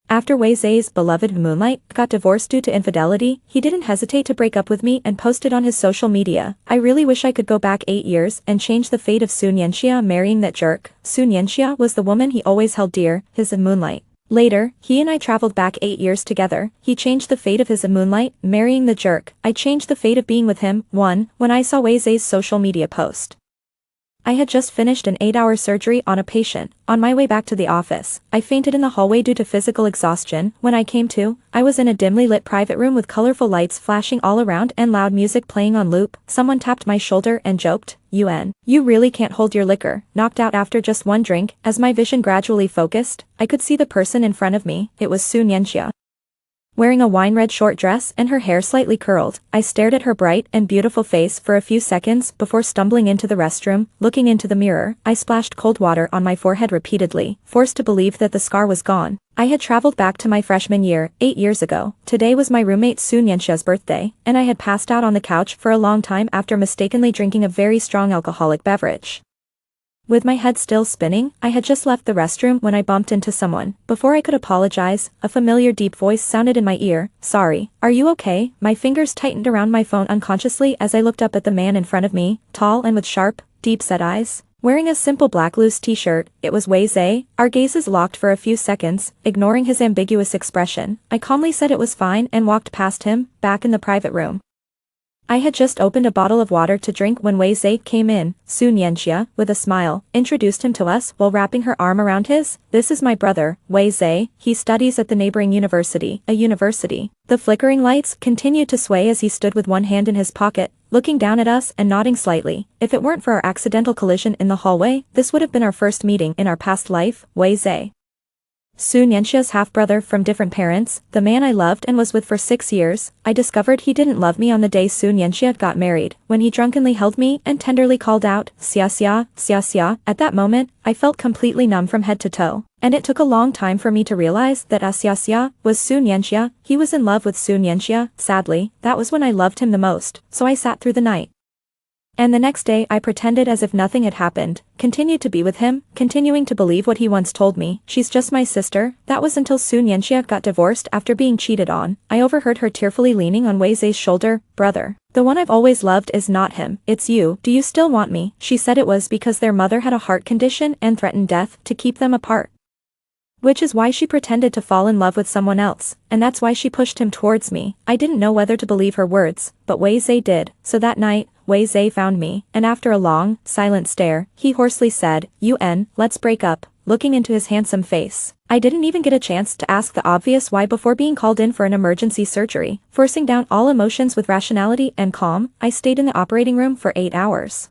After Wei Zhe's beloved Moonlight got divorced due to infidelity, he didn't hesitate to break up with me and posted on his social media. I really wish I could go back 8 years and change the fate of Sun Yanxia marrying that jerk. Sun Yanxia was the woman he always held dear, his Moonlight. Later, he and I traveled back 8 years together. He changed the fate of his Moonlight, marrying the jerk. I changed the fate of being with him. 1. When I saw Wei Zhe's social media post. I had just finished an 8-hour surgery on a patient. On my way back to the office, I fainted in the hallway due to physical exhaustion. When I came to, I was in a dimly lit private room with colorful lights flashing all around and loud music playing on loop. Someone tapped my shoulder and joked, You really can't hold your liquor." Knocked out after just one drink, as my vision gradually focused, I could see the person in front of me. It was Sun Yanxia. Wearing a wine-red short dress and her hair slightly curled, I stared at her bright and beautiful face for a few seconds before stumbling into the restroom. Looking into the mirror, I splashed cold water on my forehead repeatedly, forced to believe that the scar was gone. I had traveled back to my freshman year, 8 years ago. Today was my roommate Sun Yanxia's birthday, and I had passed out on the couch for a long time after mistakenly drinking a very strong alcoholic beverage. With my head still spinning, I had just left the restroom when I bumped into someone. Before I could apologize, a familiar deep voice sounded in my ear. "Sorry, are you okay?" My fingers tightened around my phone unconsciously as I looked up at the man in front of me, tall and with sharp, deep-set eyes. Wearing a simple black loose t-shirt, it was Wei Zhe. Our gazes locked for a few seconds, ignoring his ambiguous expression. I calmly said it was fine and walked past him, back in the private room. I had just opened a bottle of water to drink when Wei Zhe came in. Sun Yanxia, with a smile, introduced him to us while wrapping her arm around his. "This is my brother, Wei Zhe. He studies at the neighboring university." A university. The flickering lights continued to sway as he stood with one hand in his pocket, looking down at us and nodding slightly. If it weren't for our accidental collision in the hallway, this would have been our first meeting in our past life. Wei Zhe. Sun Yanxia's half-brother from different parents, the man I loved and was with for 6 years. I discovered he didn't love me on the day Sun Yanxia got married, when he drunkenly held me and tenderly called out, "Xia xia, xia xia." At that moment, I felt completely numb from head to toe, and it took a long time for me to realize that xia xia was Sun Yanxia. He was in love with Sun Yanxia. Sadly, that was when I loved him the most, so I sat through the night. And the next day I pretended as if nothing had happened, continued to be with him, continuing to believe what he once told me. "She's just my sister." That was until Sun Yanxia got divorced after being cheated on. I overheard her tearfully leaning on Wei Zhe's shoulder. "Brother, the one I've always loved is not him, it's you. Do you still want me?" She said it was because their mother had a heart condition and threatened death to keep them apart. Which is why she pretended to fall in love with someone else, and that's why she pushed him towards me. I didn't know whether to believe her words, but Wei Zhe did. So that night, Wei Zhe found me, and after a long, silent stare, he hoarsely said, "Let's break up," looking into his handsome face. I didn't even get a chance to ask the obvious why before being called in for an emergency surgery. Forcing down all emotions with rationality and calm, I stayed in the operating room for 8 hours.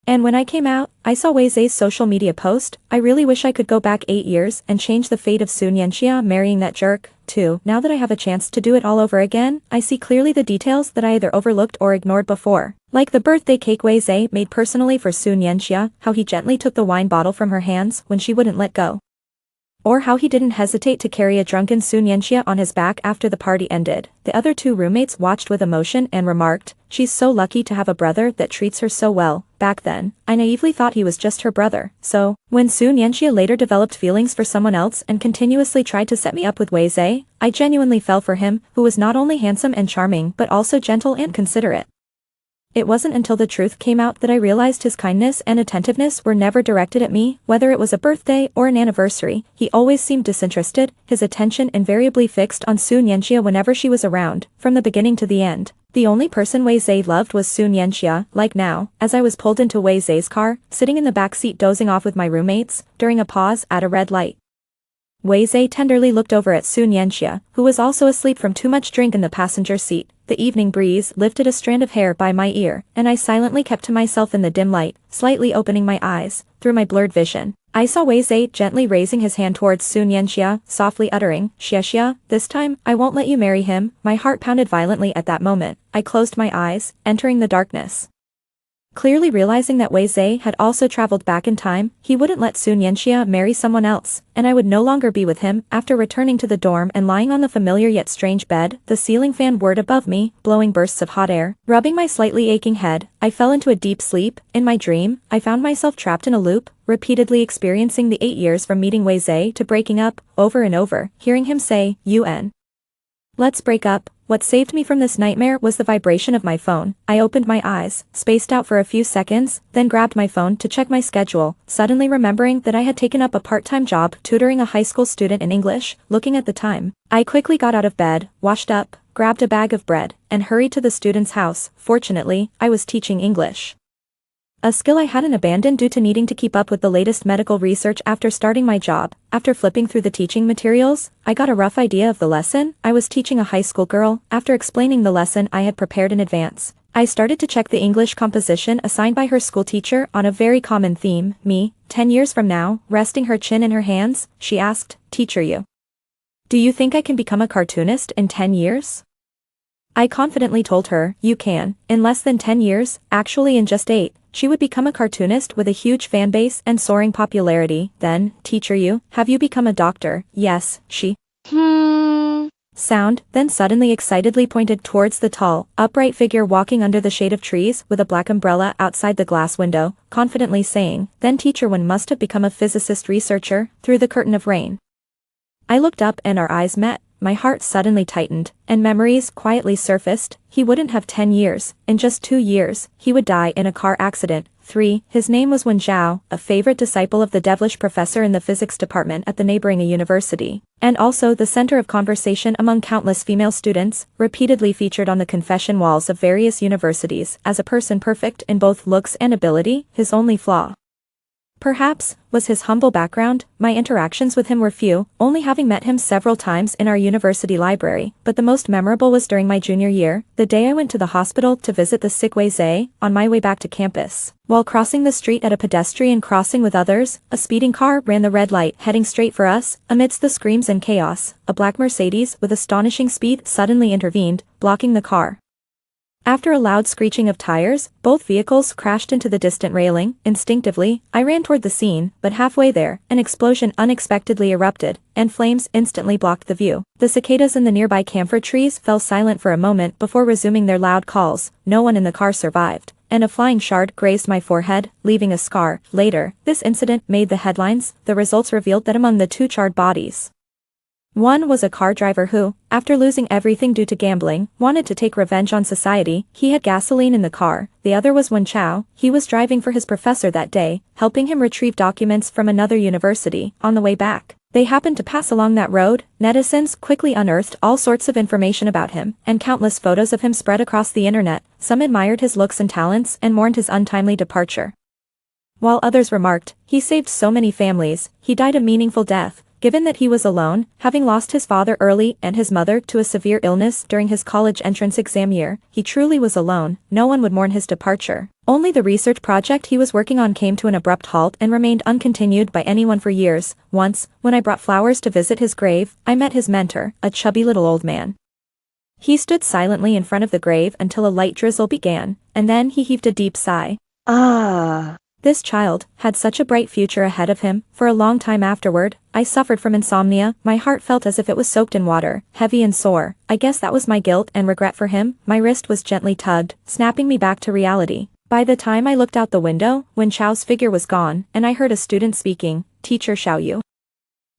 And when I came out, I saw Wei Zhe's social media post. I really wish I could go back 8 years and change the fate of Sun Yanxia marrying that jerk, too. Now that I have a chance to do it all over again, I see clearly the details that I either overlooked or ignored before. Like the birthday cake Wei Zhe made personally for Sun Yanxia, how he gently took the wine bottle from her hands when she wouldn't let go. Or how he didn't hesitate to carry a drunken Sun Yanxia on his back after the party ended. The other 2 roommates watched with emotion and remarked, "She's so lucky to have a brother that treats her so well." Back then, I naively thought he was just her brother. So, when Sun Yanxia later developed feelings for someone else and continuously tried to set me up with Wei Zhe, I genuinely fell for him, who was not only handsome and charming but also gentle and considerate. It wasn't until the truth came out that I realized his kindness and attentiveness were never directed at me. Whether it was a birthday or an anniversary, he always seemed disinterested, his attention invariably fixed on Sun Yanxia whenever she was around, from the beginning to the end. The only person Wei Zhe loved was Sun Yanxia. Like now, as I was pulled into Wei Zhe's car, sitting in the back seat dozing off with my roommates, during a pause at a red light. Wei Zhe tenderly looked over at Sun Yanxia, who was also asleep from too much drink in the passenger seat. The evening breeze lifted a strand of hair by my ear, and I silently kept to myself in the dim light, slightly opening my eyes. Through my blurred vision, I saw Wei Zhe gently raising his hand towards Sun Yanxia, softly uttering, "Xia xia, this time, I won't let you marry him." My heart pounded violently at that moment. I closed my eyes, entering the darkness. Clearly realizing that Wei Zhe had also traveled back in time, he wouldn't let Sun Yanxia marry someone else, and I would no longer be with him. After returning to the dorm and lying on the familiar yet strange bed, the ceiling fan whirred above me, blowing bursts of hot air. Rubbing my slightly aching head, I fell into a deep sleep. In my dream, I found myself trapped in a loop, repeatedly experiencing the 8 years from meeting Wei Zhe to breaking up, over and over, hearing him say, "UN. Let's break up." What saved me from this nightmare was the vibration of my phone. I opened my eyes, spaced out for a few seconds, then grabbed my phone to check my schedule, suddenly remembering that I had taken up a part-time job tutoring a high school student in English. Looking at the time, I quickly got out of bed, washed up, grabbed a bag of bread, and hurried to the student's house. Fortunately, I was teaching English, a skill I hadn't abandoned due to needing to keep up with the latest medical research after starting my job. After flipping through the teaching materials, I got a rough idea of the lesson. I was teaching a high school girl. After explaining the lesson I had prepared in advance, I started to check the English composition assigned by her school teacher on a very common theme, me, 10 years from now. Resting her chin in her hands, she asked, "Teacher, do you think I can become a cartoonist in 10 years? I confidently told her, "You can, in less than 10 years, actually in just 8. She would become a cartoonist with a huge fanbase and soaring popularity. Then, teacher, have you become a doctor?" "Yes," she sound, then suddenly excitedly pointed towards the tall, upright figure walking under the shade of trees with a black umbrella outside the glass window, confidently saying, "Then teacher, one must have become a physicist researcher," through the curtain of rain. I looked up and our eyes met. My heart suddenly tightened, and memories quietly surfaced. He wouldn't have 10 years. In just 2 years, he would die in a car accident. 3. His name was Wen Zhao, a favorite disciple of the devilish professor in the physics department at the neighboring university, and also the center of conversation among countless female students, repeatedly featured on the confession walls of various universities as a person perfect in both looks and ability. His only flaw, perhaps, was his humble background. My interactions with him were few, only having met him several times in our university library, but the most memorable was during my junior year, the day I went to the hospital to visit the sick Wei Zhe. On my way back to campus, while crossing the street at a pedestrian crossing with others, a speeding car ran the red light, heading straight for us. Amidst the screams and chaos, a black Mercedes with astonishing speed suddenly intervened, blocking the car. After a loud screeching of tires, both vehicles crashed into the distant railing. Instinctively, I ran toward the scene, but halfway there, an explosion unexpectedly erupted, and flames instantly blocked the view. The cicadas in the nearby camphor trees fell silent for a moment before resuming their loud calls. No one in the car survived, and a flying shard grazed my forehead, leaving a scar. Later, this incident made the headlines. The results revealed that among the 2 charred bodies, one was a car driver who, after losing everything due to gambling, wanted to take revenge on society. He had gasoline in the car. The other was Wen Zhao. He was driving for his professor that day, helping him retrieve documents from another university. On the way back, they happened to pass along that road. Netizens quickly unearthed all sorts of information about him, and countless photos of him spread across the internet. Some admired his looks and talents and mourned his untimely departure, while others remarked, "He saved so many families. He died a meaningful death." Given that he was alone, having lost his father early and his mother to a severe illness during his college entrance exam year, he truly was alone. No one would mourn his departure. Only the research project he was working on came to an abrupt halt and remained uncontinued by anyone for years. Once, when I brought flowers to visit his grave, I met his mentor, a chubby little old man. He stood silently in front of the grave until a light drizzle began, and then he heaved a deep sigh. This child had such a bright future ahead of him. For a long time afterward, I suffered from insomnia. My heart felt as if it was soaked in water, heavy and sore. I guess that was my guilt and regret for him. My wrist was gently tugged, snapping me back to reality. By the time I looked out the window, Wen Chao's figure was gone, and I heard a student speaking, "Teacher Xiaoyu,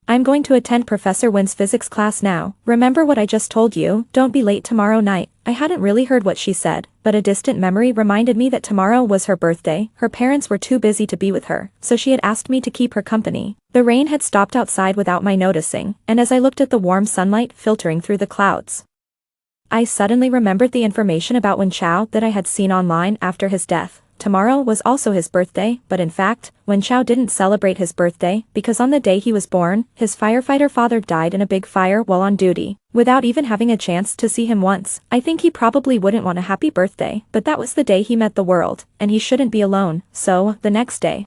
I'm going to attend Professor Wen's physics class now. Remember what I just told you, don't be late tomorrow night." I hadn't really heard what she said, but a distant memory reminded me that tomorrow was her birthday. Her parents were too busy to be with her, so she had asked me to keep her company. The rain had stopped outside without my noticing, and as I looked at the warm sunlight filtering through the clouds, I suddenly remembered the information about Wen Chao that I had seen online after his death. Tomorrow was also his birthday, but in fact, Wen Chao didn't celebrate his birthday because on the day he was born, his firefighter father died in a big fire while on duty. Without even having a chance to see him once, I think he probably wouldn't want a happy birthday, but that was the day he met the world, and he shouldn't be alone. So, the next day,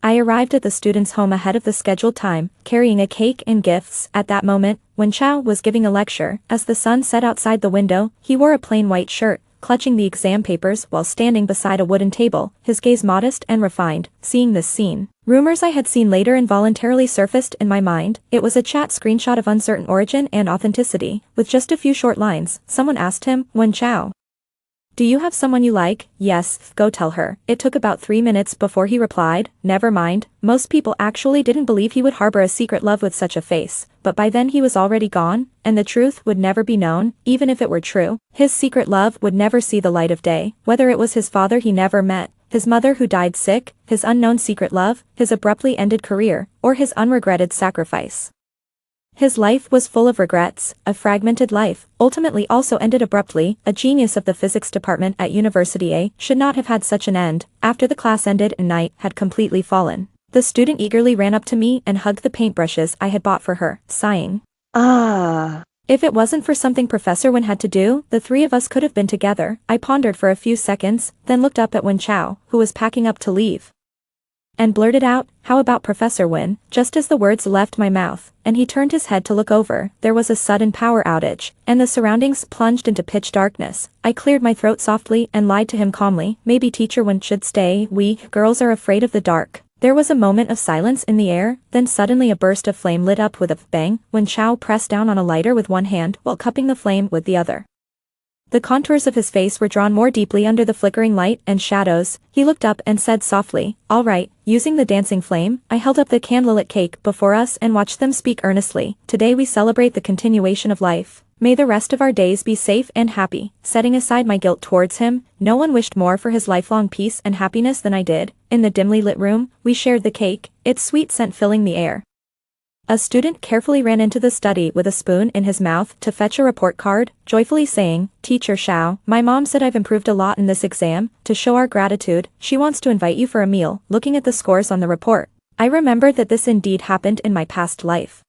I arrived at the student's home ahead of the scheduled time, carrying a cake and gifts. At that moment, Wen Chao was giving a lecture. As the sun set outside the window, he wore a plain white shirt, clutching the exam papers while standing beside a wooden table, his gaze modest and refined. Seeing this scene, rumors I had seen later involuntarily surfaced in my mind. It was a chat screenshot of uncertain origin and authenticity. With just a few short lines, someone asked him, "Wen Chao, do you have someone you like?" "Yes, go tell her." It took about 3 minutes before he replied, "Never mind." Most people actually didn't believe he would harbor a secret love with such a face, but by then he was already gone, and the truth would never be known, even if it were true. His secret love would never see the light of day, whether it was his father he never met, his mother who died sick, his unknown secret love, his abruptly ended career, or his unregretted sacrifice. His life was full of regrets, a fragmented life, ultimately also ended abruptly. A genius of the physics department at University A should not have had such an end. After the class ended and night had completely fallen, the student eagerly ran up to me and hugged the paintbrushes I had bought for her, sighing, "Ah." If it wasn't for something Professor Wen had to do, the three of us could have been together. I pondered for a few seconds, then looked up at Wen Chao, who was packing up to leave, and blurted out, "How about Professor Wen?" Just as the words left my mouth, and he turned his head to look over, there was a sudden power outage, and the surroundings plunged into pitch darkness. I cleared my throat softly and lied to him calmly, "Maybe Teacher Wen should stay. We girls are afraid of the dark." There was a moment of silence in the air, then suddenly a burst of flame lit up with a bang. Wen Chao pressed down on a lighter with one hand while cupping the flame with the other. The contours of his face were drawn more deeply under the flickering light and shadows. He looked up and said softly, "All right." Using the dancing flame, I held up the candlelit cake before us and watched them speak earnestly. "Today we celebrate the continuation of life. May the rest of our days be safe and happy." Setting aside my guilt towards him, no one wished more for his lifelong peace and happiness than I did. In the dimly lit room, we shared the cake, its sweet scent filling the air. A student carefully ran into the study with a spoon in his mouth to fetch a report card, joyfully saying, "Teacher Xiao, my mom said I've improved a lot in this exam. To show our gratitude, she wants to invite you for a meal." Looking at the scores on the report, I remembered that this indeed happened in my past life.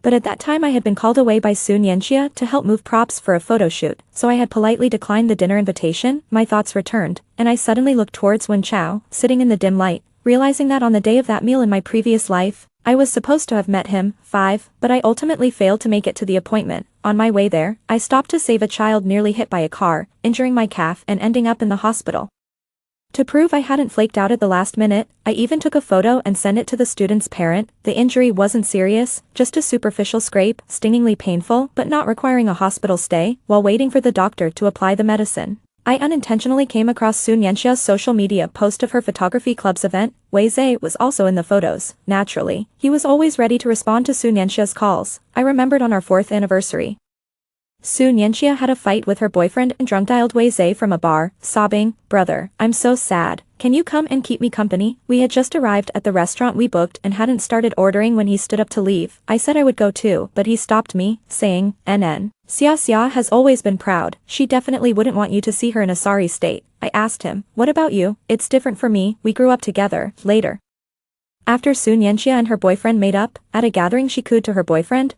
But at that time I had been called away by Sun Yanxia to help move props for a photo shoot, so I had politely declined the dinner invitation. My thoughts returned, and I suddenly looked towards Wen Chao, sitting in the dim light, realizing that on the day of that meal in my previous life, I was supposed to have met him. But I ultimately failed to make it to the appointment. On my way there, I stopped to save a child nearly hit by a car, injuring my calf and ending up in the hospital. To prove I hadn't flaked out at the last minute, I even took a photo and sent it to the student's parent. The injury wasn't serious, just a superficial scrape, stingingly painful but not requiring a hospital stay. While waiting for the doctor to apply the medicine, I unintentionally came across Sun Yanxia's social media post of her photography club's event. Wei Zhe was also in the photos. Naturally, he was always ready to respond to Sun Yanxia's calls. I remembered on our 4th anniversary, Sun Yanxia had a fight with her boyfriend and drunk-dialed Wei Zhe from a bar, sobbing, "Brother, I'm so sad. Can you come and keep me company?" We had just arrived at the restaurant we booked and hadn't started ordering when he stood up to leave. I said I would go too, but he stopped me, saying, "NN. Xia has always been proud. She definitely wouldn't want you to see her in a sorry state." I asked him, "What about you?" "It's different for me. We grew up together." Later, after Sun Yanxia and her boyfriend made up, at a gathering she cooed to her boyfriend,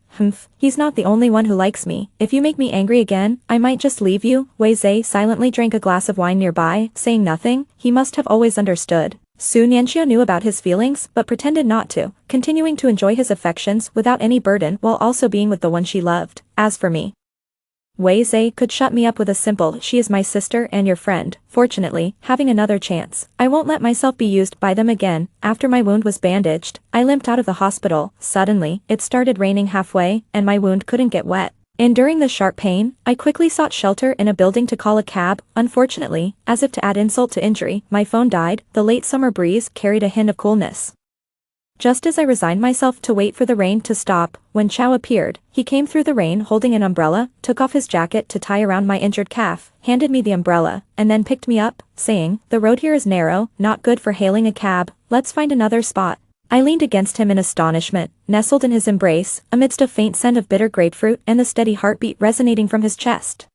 "He's not the only one who likes me. If you make me angry again, I might just leave you." Wei Zhe silently drank a glass of wine nearby, saying nothing. He must have always understood. Sun Yanxia knew about his feelings but pretended not to, continuing to enjoy his affections without any burden while also being with the one she loved. As for me, Wei Zhe could shut me up with a simple, "She is my sister and your friend." Fortunately, having another chance, I won't let myself be used by them again. After my wound was bandaged, I limped out of the hospital. Suddenly, it started raining halfway, and my wound couldn't get wet. Enduring the sharp pain, I quickly sought shelter in a building to call a cab. Unfortunately, as if to add insult to injury, my phone died. The late summer breeze carried a hint of coolness. Just as I resigned myself to wait for the rain to stop, Wen Chao appeared. He came through the rain holding an umbrella, took off his jacket to tie around my injured calf, handed me the umbrella, and then picked me up, saying, "The road here is narrow, not good for hailing a cab. Let's find another spot." I leaned against him in astonishment, nestled in his embrace, amidst a faint scent of bitter grapefruit and the steady heartbeat resonating from his chest.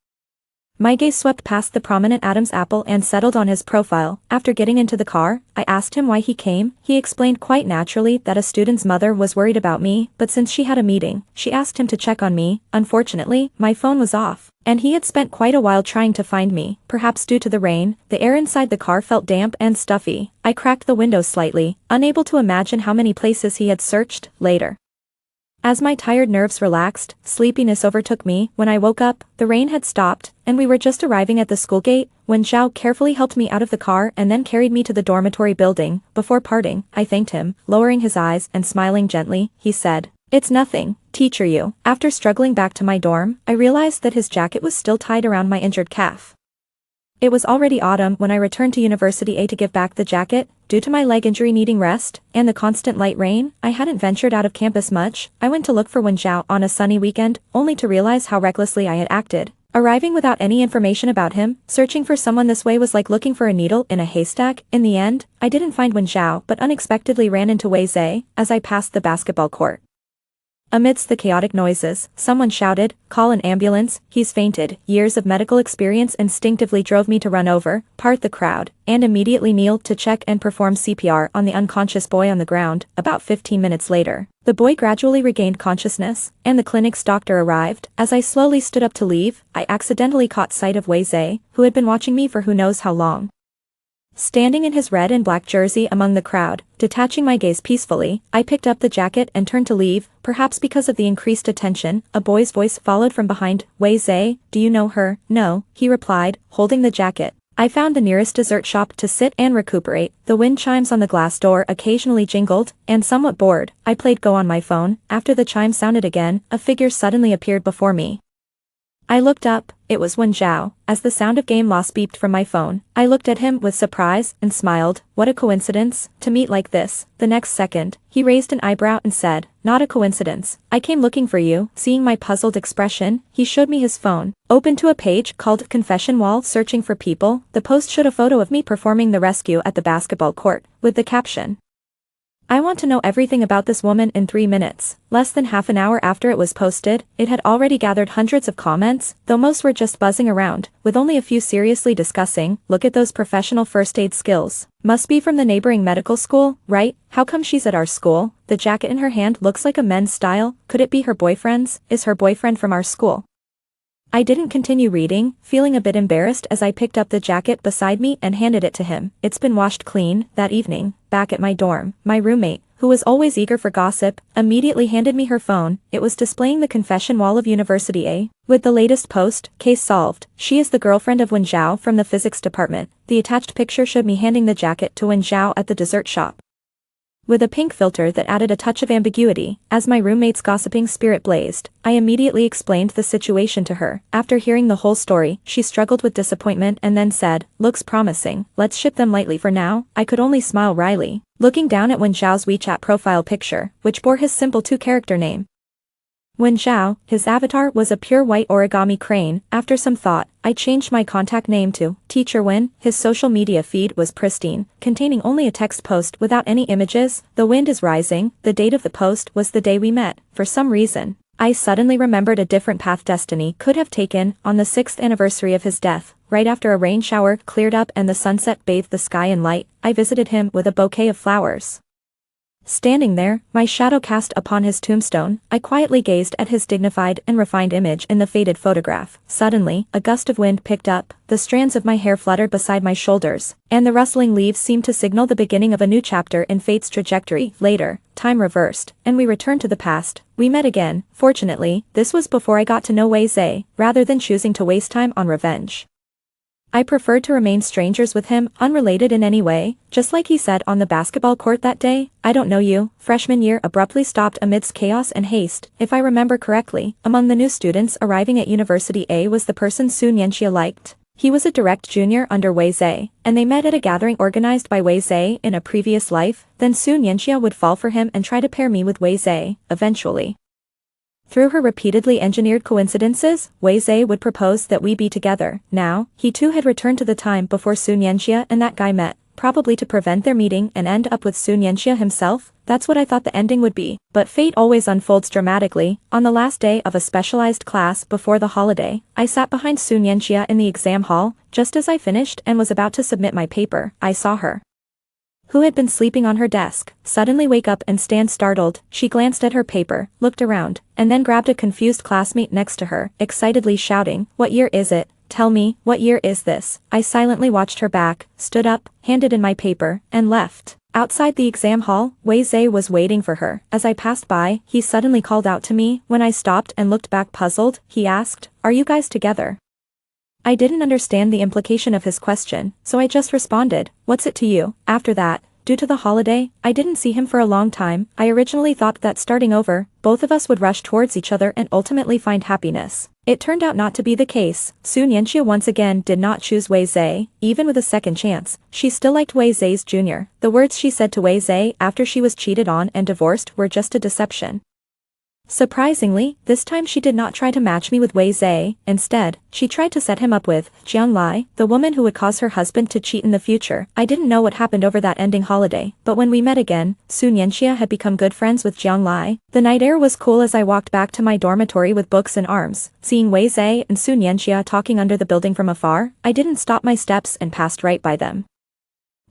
My gaze swept past the prominent Adam's apple and settled on his profile. After getting into the car, I asked him why he came. He explained quite naturally that a student's mother was worried about me, but since she had a meeting, she asked him to check on me. Unfortunately, my phone was off, and he had spent quite a while trying to find me. Perhaps due to the rain, the air inside the car felt damp and stuffy. I cracked the window slightly, unable to imagine how many places he had searched. Later, As my tired nerves relaxed, sleepiness overtook me. When I woke up, the rain had stopped, and we were just arriving at the school gate, when Zhao carefully helped me out of the car and then carried me to the dormitory building. Before parting, I thanked him, lowering his eyes and smiling gently. He said, "It's nothing, teacher you." After struggling back to my dorm, I realized that his jacket was still tied around my injured calf. It was already autumn when I returned to University A to give back the jacket. Due to my leg injury needing rest, and the constant light rain, I hadn't ventured out of campus much. I went to look for Wen Zhao on a sunny weekend, only to realize how recklessly I had acted. Arriving without any information about him, searching for someone this way was like looking for a needle in a haystack. In the end, I didn't find Wen Zhao but unexpectedly ran into Wei Zhe as I passed the basketball court. Amidst the chaotic noises, someone shouted, "Call an ambulance, he's fainted." Years of medical experience instinctively drove me to run over, part the crowd, and immediately kneel to check and perform CPR on the unconscious boy on the ground. About 15 minutes later, the boy gradually regained consciousness, and the clinic's doctor arrived. As I slowly stood up to leave, I accidentally caught sight of Wei Zhe, who had been watching me for who knows how long. Standing in his red and black jersey among the crowd, detaching my gaze peacefully, I picked up the jacket and turned to leave. Perhaps because of the increased attention, a boy's voice followed from behind. "Wei Zhe, do you know her?" "No," he replied, holding the jacket. I found the nearest dessert shop to sit and recuperate. The wind chimes on the glass door occasionally jingled, and somewhat bored, I played Go on my phone. After the chime sounded again, a figure suddenly appeared before me. I looked up. It was Wen Zhao. As the sound of game loss beeped from my phone, I looked at him with surprise and smiled. What a coincidence, to meet like this. The next second, he raised an eyebrow and said, "Not a coincidence. I came looking for you." Seeing my puzzled expression, he showed me his phone, open to a page called Confession While Searching for People. The post showed a photo of me performing the rescue at the basketball court, with the caption, "I want to know everything about this woman in 3 minutes." Less than half an hour after it was posted, it had already gathered hundreds of comments, though most were just buzzing around, with only a few seriously discussing, "Look at those professional first aid skills. Must be from the neighboring medical school, right? How come she's at our school? The jacket in her hand looks like a men's style. Could it be her boyfriend's? Is her boyfriend from our school?" I didn't continue reading, feeling a bit embarrassed as I picked up the jacket beside me and handed it to him. It's been washed clean. That evening, back at my dorm, my roommate, who was always eager for gossip, immediately handed me her phone. It was displaying the confession wall of University A. With the latest post, "Case solved. She is the girlfriend of Wen Zhao from the physics department." The attached picture showed me handing the jacket to Wen Zhao at the dessert shop, with a pink filter that added a touch of ambiguity. As my roommate's gossiping spirit blazed, I immediately explained the situation to her. After hearing the whole story, she struggled with disappointment and then said, "Looks promising. Let's ship them lightly for now." I could only smile wryly, looking down at Wen Zhao's WeChat profile picture, which bore his simple 2-character name. Wen Zhao, his avatar was a pure white origami crane. After some thought, I changed my contact name to Teacher Wen. His social media feed was pristine, containing only a text post without any images. "The wind is rising." The date of the post was the day we met. For some reason, I suddenly remembered a different path destiny could have taken. On the 6th anniversary of his death, right after a rain shower cleared up and the sunset bathed the sky in light, I visited him with a bouquet of flowers. Standing there, my shadow cast upon his tombstone, I quietly gazed at his dignified and refined image in the faded photograph. Suddenly, a gust of wind picked up, the strands of my hair fluttered beside my shoulders, and the rustling leaves seemed to signal the beginning of a new chapter in fate's trajectory. Later, time reversed, and we returned to the past. We met again. Fortunately, this was before I got to know Wei Zhe, rather than choosing to waste time on revenge. I preferred to remain strangers with him, unrelated in any way, just like he said on the basketball court that day. "I don't know you." Freshman year abruptly stopped amidst chaos and haste. If I remember correctly, among the new students arriving at University A was the person Sun Yanxia liked. He was a direct junior under Wei Zhe, and they met at a gathering organized by Wei Zhe in a previous life. Then Sun Yanxia would fall for him and try to pair me with Wei Zhe, eventually. Through her repeatedly engineered coincidences, Wei Zhe would propose that we be together. Now, he too had returned to the time before Sun Yanxia and that guy met, probably to prevent their meeting and end up with Sun Yanxia himself. That's what I thought the ending would be. But fate always unfolds dramatically. On the last day of a specialized class before the holiday, I sat behind Sun Yanxia in the exam hall. Just as I finished and was about to submit my paper, I saw her, who had been sleeping on her desk, suddenly wake up and stand startled. She glanced at her paper, looked around, and then grabbed a confused classmate next to her, excitedly shouting, "What year is it? Tell me, what year is this?" I silently watched her back, stood up, handed in my paper, and left. Outside the exam hall, Wei Zhe was waiting for her. As I passed by, he suddenly called out to me. When I stopped and looked back puzzled, he asked, "Are you guys together?" I didn't understand the implication of his question, so I just responded, "What's it to you?" After that, due to the holiday, I didn't see him for a long time. I originally thought that starting over, both of us would rush towards each other and ultimately find happiness. It turned out not to be the case. Sun Yanxia once again did not choose Wei Zhe, even with a second chance. She still liked Wei Zhe's junior. The words she said to Wei Zhe after she was cheated on and divorced were just a deception. Surprisingly, this time she did not try to match me with Wei Zhe. Instead, she tried to set him up with Jiang Lai, the woman who would cause her husband to cheat in the future. I didn't know what happened over that ending holiday, but when we met again, Sun Yanxia had become good friends with Jiang Lai. The night air was cool as I walked back to my dormitory with books in arms. Seeing Wei Zhe and Sun Yanxia talking under the building from afar, I didn't stop my steps and passed right by them.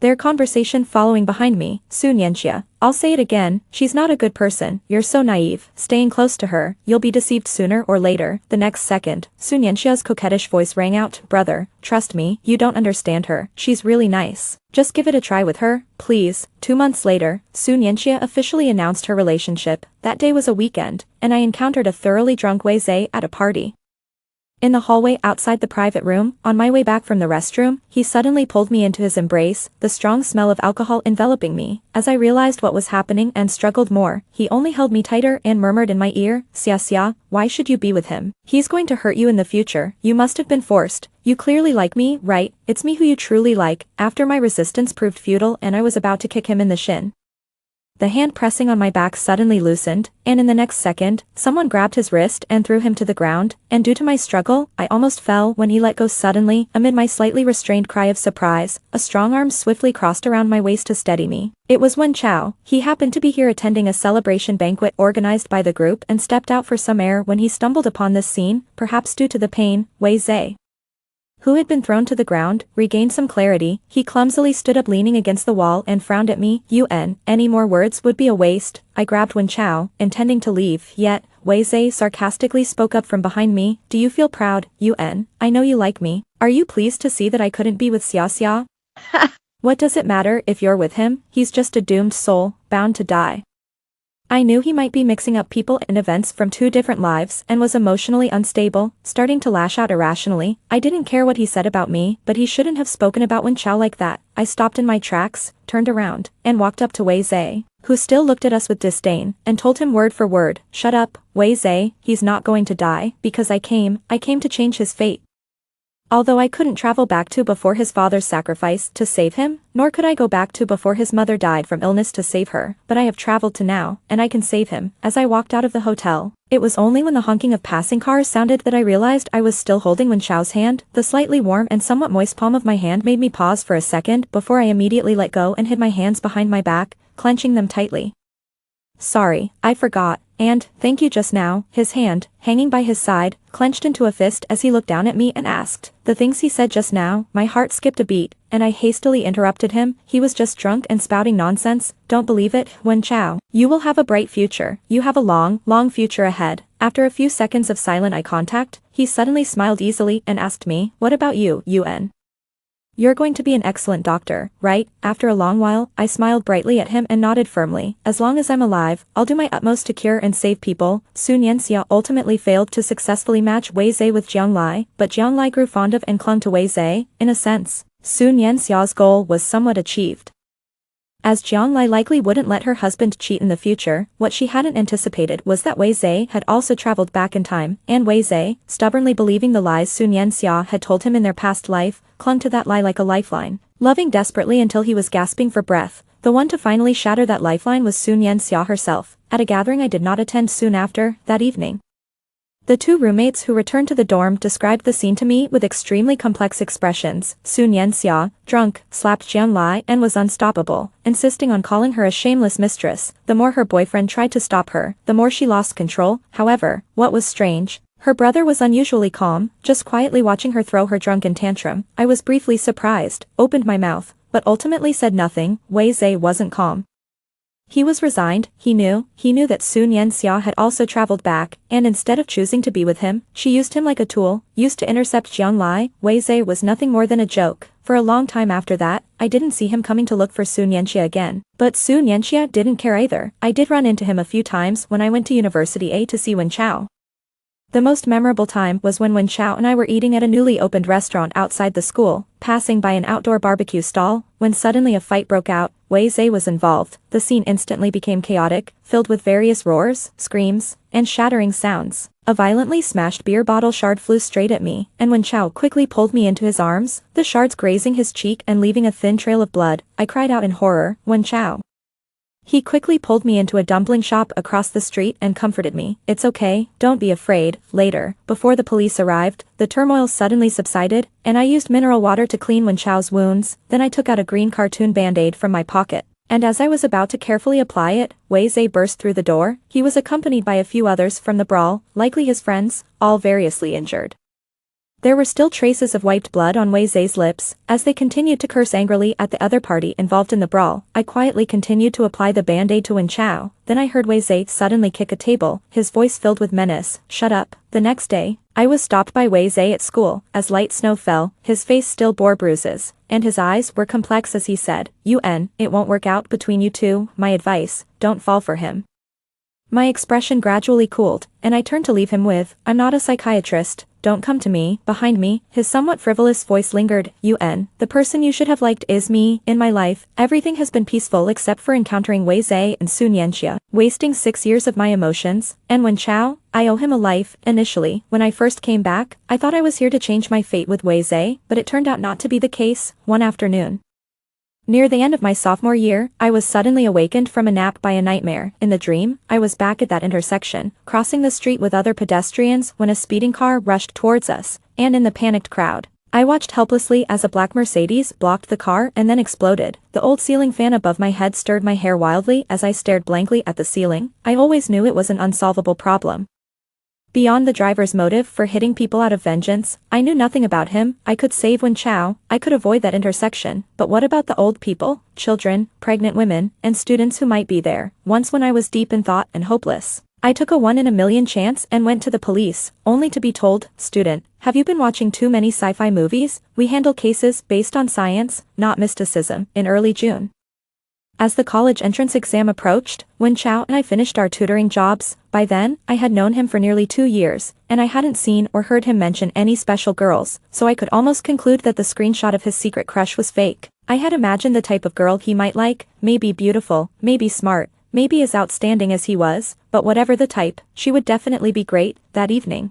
Their conversation following behind me. Sun Yanxia, "I'll say it again, she's not a good person, you're so naive, staying close to her, you'll be deceived sooner or later." The next second, Sun Yanxia's coquettish voice rang out, "Brother, trust me, you don't understand her, she's really nice. Just give it a try with her, please." 2 months later, Sun Yanxia officially announced her relationship. That day was a weekend, and I encountered a thoroughly drunk Wei Zhe at a party. In the hallway outside the private room, on my way back from the restroom, he suddenly pulled me into his embrace, the strong smell of alcohol enveloping me. As I realized what was happening and struggled more, he only held me tighter and murmured in my ear, "Xia Xia, why should you be with him? He's going to hurt you in the future. You must have been forced. You clearly like me, right? It's me who you truly like." After my resistance proved futile and I was about to kick him in the shin, the hand pressing on my back suddenly loosened, and in the next second, someone grabbed his wrist and threw him to the ground, and due to my struggle, I almost fell when he let go suddenly. Amid my slightly restrained cry of surprise, a strong arm swiftly crossed around my waist to steady me. It was Wen Chao. He happened to be here attending a celebration banquet organized by the group and stepped out for some air when he stumbled upon this scene, perhaps due to the pain. Wei Zhe, who had been thrown to the ground, regained some clarity. He clumsily stood up leaning against the wall and frowned at me. "UN, any more words would be a waste." I grabbed Wen Chao, intending to leave, yet, Wei Zhe sarcastically spoke up from behind me, "Do you feel proud, UN? I know you like me. Are you pleased to see that I couldn't be with Xia Xia? What does it matter if you're with him? He's just a doomed soul, bound to die." I knew he might be mixing up people and events from 2 different lives and was emotionally unstable, starting to lash out irrationally. I didn't care what he said about me, but he shouldn't have spoken about Wen Chao like that. I stopped in my tracks, turned around, and walked up to Wei Zhe, who still looked at us with disdain, and told him word for word, "Shut up, Wei Zhe, he's not going to die, because I came to change his fate." Although I couldn't travel back to before his father's sacrifice to save him, nor could I go back to before his mother died from illness to save her, but I have traveled to now, and I can save him. As I walked out of the hotel, it was only when the honking of passing cars sounded that I realized I was still holding Wen Chao's hand. The slightly warm and somewhat moist palm of my hand made me pause for a second before I immediately let go and hid my hands behind my back, clenching them tightly. "Sorry, I forgot, and, thank you just now." His hand, hanging by his side, clenched into a fist as he looked down at me and asked, "The things he said just now." My heart skipped a beat, and I hastily interrupted him. "He was just drunk and spouting nonsense. Don't believe it, Wen Chao. You will have a bright future. You have a long, long future ahead." After a few seconds of silent eye contact, he suddenly smiled easily and asked me, "What about you, UN? You're going to be an excellent doctor, right?" After a long while, I smiled brightly at him and nodded firmly. "As long as I'm alive, I'll do my utmost to cure and save people." Sun Yanxia ultimately failed to successfully match Wei Zhe with Jiang Lai, but Jiang Lai grew fond of and clung to Wei Zhe. In a sense, Sun Yanxia's goal was somewhat achieved. As Jiang Lai likely wouldn't let her husband cheat in the future, what she hadn't anticipated was that Wei Zhe had also traveled back in time, and Wei Zhe, stubbornly believing the lies Sun Yanxia had told him in their past life, clung to that lie like a lifeline, loving desperately until he was gasping for breath. The one to finally shatter that lifeline was Sun Yanxia herself, at a gathering I did not attend soon after, that evening. The 2 roommates who returned to the dorm described the scene to me with extremely complex expressions. Sun Yanxia, drunk, slapped Jiang Lai and was unstoppable, insisting on calling her a shameless mistress. The more her boyfriend tried to stop her, the more she lost control. However, what was strange, her brother was unusually calm, just quietly watching her throw her drunken tantrum. I was briefly surprised, opened my mouth, but ultimately said nothing. Wei Zhe wasn't calm. He was resigned. He knew that Sun Yanxia had also traveled back, and instead of choosing to be with him, she used him like a tool, used to intercept Jiang Lai. Wei Zhe was nothing more than a joke, For a long time after that, I didn't see him coming to look for Sun Yanxia again. But Sun Yanxia didn't care either. I did run into him a few times when I went to University A to see Wen Chao. The most memorable time was when Wen Chao and I were eating at a newly opened restaurant outside the school, passing by an outdoor barbecue stall, when suddenly a fight broke out. Wei Zhe was involved. The scene instantly became chaotic, filled with various roars, screams, and shattering sounds. A violently smashed beer bottle shard flew straight at me, and Wen Chao quickly pulled me into his arms, the shards grazing his cheek and leaving a thin trail of blood. I cried out in horror. Wen Chao. He quickly pulled me into a dumpling shop across the street and comforted me. It's okay, don't be afraid. Later, before the police arrived, the turmoil suddenly subsided, and I used mineral water to clean Wen Chao's wounds. Then I took out a green cartoon band-aid from my pocket. And as I was about to carefully apply it, Wei Zhe burst through the door. He was accompanied by a few others from the brawl, likely his friends, all variously injured. There were still traces of wiped blood on Wei Zhe's lips. As they continued to curse angrily at the other party involved in the brawl, I quietly continued to apply the band-aid to Wen Chao. Then I heard Wei Zhe suddenly kick a table, his voice filled with menace. Shut up. The next day, I was stopped by Wei Zhe at school. As light snow fell, his face still bore bruises, and his eyes were complex as he said, "Yun, it won't work out between you two. My advice, don't fall for him." My expression gradually cooled, and I turned to leave him with, "I'm not a psychiatrist. Don't come to me." Behind me, his somewhat frivolous voice lingered. "Yun, the person you should have liked is me. In my life, everything has been peaceful except for encountering Wei Zhe and Sun Yanxia, wasting 6 years of my emotions. And Wen Chao, I owe him a life." Initially, when I first came back, I thought I was here to change my fate with Wei Zhe, but it turned out not to be the case. One afternoon, near the end of my sophomore year, I was suddenly awakened from a nap by a nightmare. In the dream, I was back at that intersection, crossing the street with other pedestrians when a speeding car rushed towards us, and in the panicked crowd, I watched helplessly as a black Mercedes blocked the car and then exploded. The old ceiling fan above my head stirred my hair wildly as I stared blankly at the ceiling. I always knew it was an unsolvable problem. Beyond the driver's motive for hitting people out of vengeance, I knew nothing about him. I could save Wen Chao, I could avoid that intersection, but what about the old people, children, pregnant women, and students who might be there? Once when I was deep in thought and hopeless, I took a 1 in a million chance and went to the police, only to be told, "Student, have you been watching too many sci-fi movies? We handle cases based on science, not mysticism." In early June, as the college entrance exam approached, Wen Chao and I finished our tutoring jobs. By then, I had known him for nearly 2 years, and I hadn't seen or heard him mention any special girls, so I could almost conclude that the screenshot of his secret crush was fake. I had imagined the type of girl he might like, maybe beautiful, maybe smart, maybe as outstanding as he was, but whatever the type, she would definitely be great. That evening,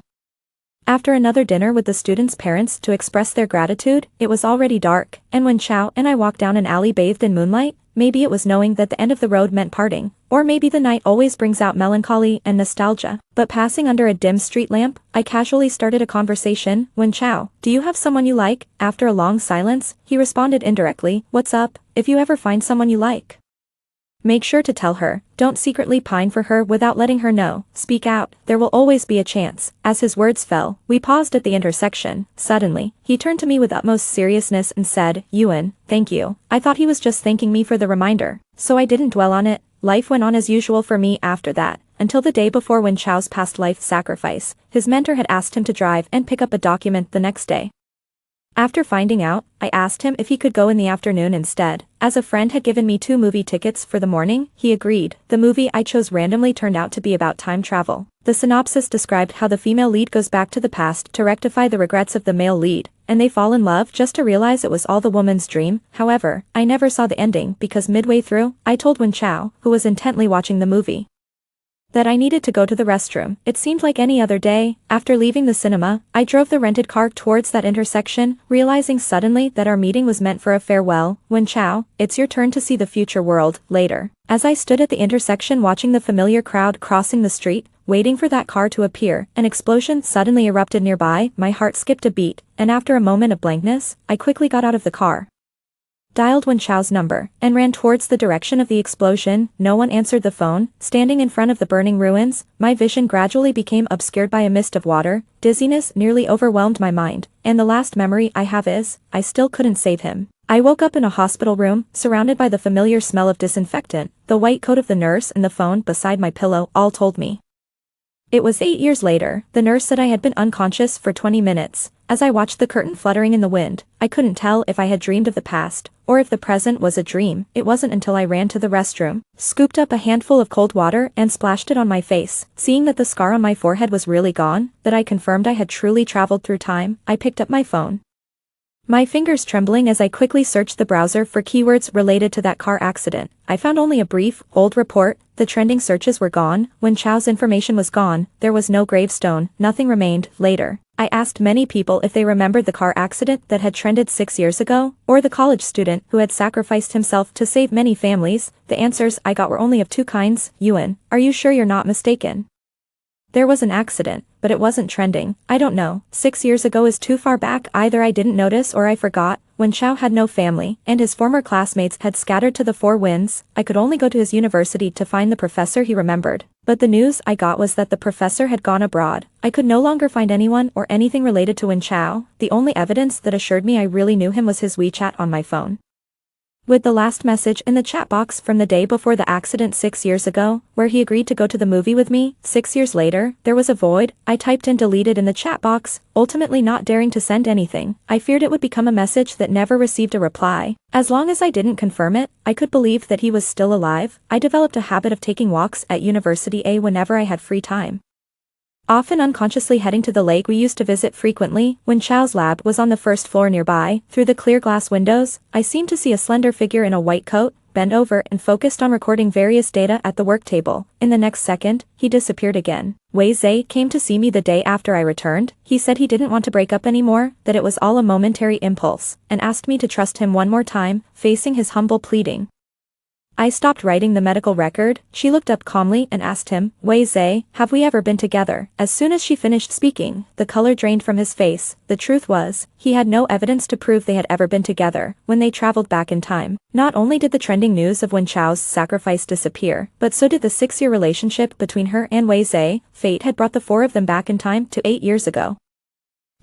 after another dinner with the students' parents to express their gratitude, it was already dark, and Wen Chao and I walked down an alley bathed in moonlight. Maybe it was knowing that the end of the road meant parting, or maybe the night always brings out melancholy and nostalgia. But passing under a dim street lamp, I casually started a conversation. "Wen Chao, do you have someone you like?" After a long silence, he responded indirectly, "What's up? If you ever find someone you like, make sure to tell her. Don't secretly pine for her without letting her know. Speak out, there will always be a chance." As his words fell, we paused at the intersection. Suddenly, he turned to me with utmost seriousness and said, "Yun, thank you." I thought he was just thanking me for the reminder, so I didn't dwell on it. Life went on as usual for me after that, until the day before Wen Chao's past life sacrifice. His mentor had asked him to drive and pick up a document the next day. After finding out, I asked him if he could go in the afternoon instead. As a friend had given me 2 movie tickets for the morning, he agreed. The movie I chose randomly turned out to be about time travel. The synopsis described how the female lead goes back to the past to rectify the regrets of the male lead, and they fall in love just to realize it was all the woman's dream. However, I never saw the ending because midway through, I told Wen Chao, who was intently watching the movie, that I needed to go to the restroom. It seemed like any other day. After leaving the cinema, I drove the rented car towards that intersection, realizing suddenly that our meeting was meant for a farewell. "Wen Chao, it's your turn to see the future world." Later, as I stood at the intersection watching the familiar crowd crossing the street, waiting for that car to appear, an explosion suddenly erupted nearby. My heart skipped a beat, and after a moment of blankness, I quickly got out of the car, dialed Wen Chao's number, and ran towards the direction of the explosion. No one answered the phone. Standing in front of the burning ruins, my vision gradually became obscured by a mist of water. Dizziness nearly overwhelmed my mind, and the last memory I have is, I still couldn't save him. I woke up in a hospital room, surrounded by the familiar smell of disinfectant. The white coat of the nurse and the phone beside my pillow all told me It was 8 years later. The nurse said I had been unconscious for 20 minutes. As I watched the curtain fluttering in the wind, I couldn't tell if I had dreamed of the past, or if the present was a dream. It wasn't until I ran to the restroom, scooped up a handful of cold water and splashed it on my face, seeing that the scar on my forehead was really gone, that I confirmed I had truly traveled through time. I picked up my phone, my fingers trembling as I quickly searched the browser for keywords related to that car accident. I found only a brief, old report. The trending searches were gone. When Chow's information was gone, there was no gravestone, nothing remained. Later, I asked many people if they remembered the car accident that had trended 6 years ago, or the college student who had sacrificed himself to save many families. The answers I got were only of two kinds. Ewan, are you sure you're not mistaken? There was an accident, but it wasn't trending. I don't know. 6 years ago is too far back. Either I didn't notice or I forgot. When Chow had no family, and his former classmates had scattered to the four winds, I could only go to his university to find the professor he remembered. But the news I got was that the professor had gone abroad. I could no longer find anyone or anything related to Wen Chow. The only evidence that assured me I really knew him was his WeChat on my phone, with the last message in the chat box from the day before the accident 6 years ago, where he agreed to go to the movie with me. 6 years later, there was a void. I typed and deleted in the chat box, ultimately not daring to send anything. I feared it would become a message that never received a reply. As long as I didn't confirm it, I could believe that he was still alive. I developed a habit of taking walks at University A whenever I had free time, often unconsciously heading to the lake we used to visit frequently. When Chow's lab was on the first floor nearby, through the clear glass windows, I seemed to see a slender figure in a white coat, bent over and focused on recording various data at the work table. In the next second, he disappeared again. Wei Zhe came to see me the day after I returned. He said he didn't want to break up anymore, that it was all a momentary impulse, and asked me to trust him one more time, facing his humble pleading. I stopped writing the medical record. She looked up calmly and asked him, Wei Zhe, have we ever been together? As soon as she finished speaking, the color drained from his face. The truth was, he had no evidence to prove they had ever been together. When they traveled back in time, not only did the trending news of Wen Chow's sacrifice disappear, but so did the 6-year relationship between her and Wei Zhe. Fate had brought the four of them back in time to 8 years ago.